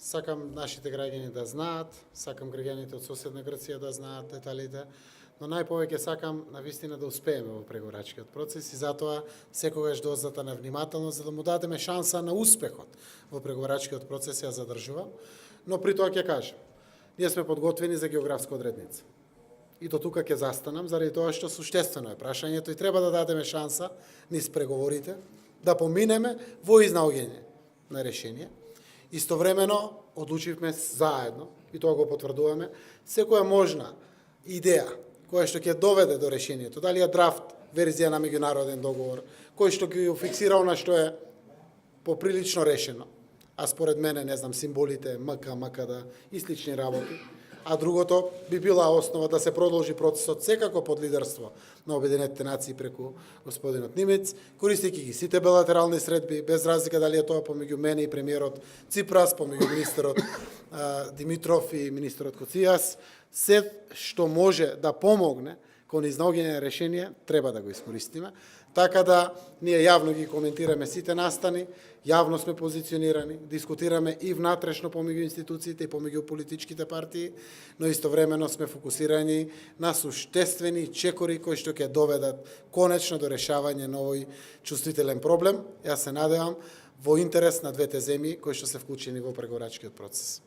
Сакам нашите граѓани да знаат, сакам граѓаните од соседна Грција да знаат деталите, но најповеќе сакам навистина да успееме во преговорачкиот процес и затоа секогаш дозата на внимателност за да му дадеме шанса на успехот во преговорачкиот процес ја задржувам, но при тоа ќе кажам, ние сме подготвени за географска одредница. И до тука ќе застанам, заради тоа што суштествено е прашањето и треба да дадеме шанса низ преговорите да поминеме во изнаоѓање на решение. Истовремено одлучивме заедно, и тоа го потврдуваме, секоја можна идеја која што ќе доведе до решението, дали е драфт верзија на меѓународен договор, кој што ќе ја фиксира она што е поприлично решено, а според мене, не знам, символите МК, МКД и слични работи, а другото би била основа да се продолжи процесот секако под лидерство на Обединетите нации преку господинот Нимец, користејќи ги сите билатерални средби, без разлика дали е тоа помеѓу мене и премиерот Ципрас, помеѓу министерот Димитров и министерот Коцijas, се што може да помогне кон изнаоѓање на решение, треба да го искористиме. Така да ние јавно ги коментираме сите настани, јавно сме позиционирани, дискутираме и внатрешно помеѓу институциите и помеѓу политичките партии, но истовремено сме фокусирани на суштествени чекори кои што ќе доведат конечно до решавање на овој чувствителен проблем. Јас се надевам во интерес на двете земји кои што се вклучени во преговорачкиот процес.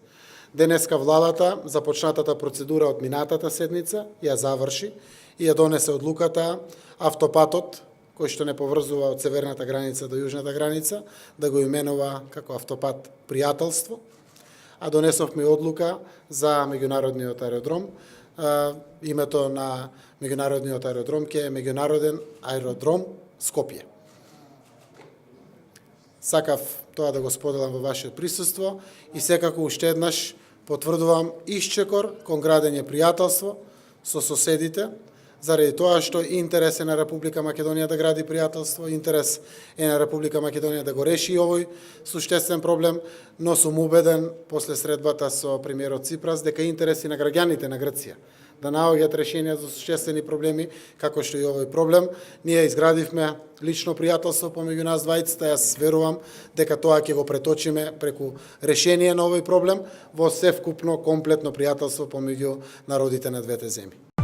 Денеска владата започнатата процедура од минатата седница ја заврши и ја донесе одлуката автопатот кој што не поврзува од северната граница до јужната граница, да го именува како автопат пријателство, а донесовме одлука за меѓународниот аеродром. Името на меѓународниот аеродром ќе е Меѓународен аеродром Скопје. Сакав тоа да го споделам во вашето присуство и секако уште еднаш потврдувам исчекор кон градење пријателство со соседите, заради тоа што интерес е на Република Македонија да гради пријателство, интерес е на Република Македонија да го реши овој суштествен проблем, но сум убеден после средбата со премиерот Ципрас дека интереси на граѓаните на Грција да наоѓаат решенија за суштествени проблеми, како што и овој проблем. Ние изградивме лично пријателство помеѓу нас двајцата, јас верувам дека тоа ќе го преточиме преку решение на овој проблем во севкупно комплетно пријателство помеѓу народите на двете земји.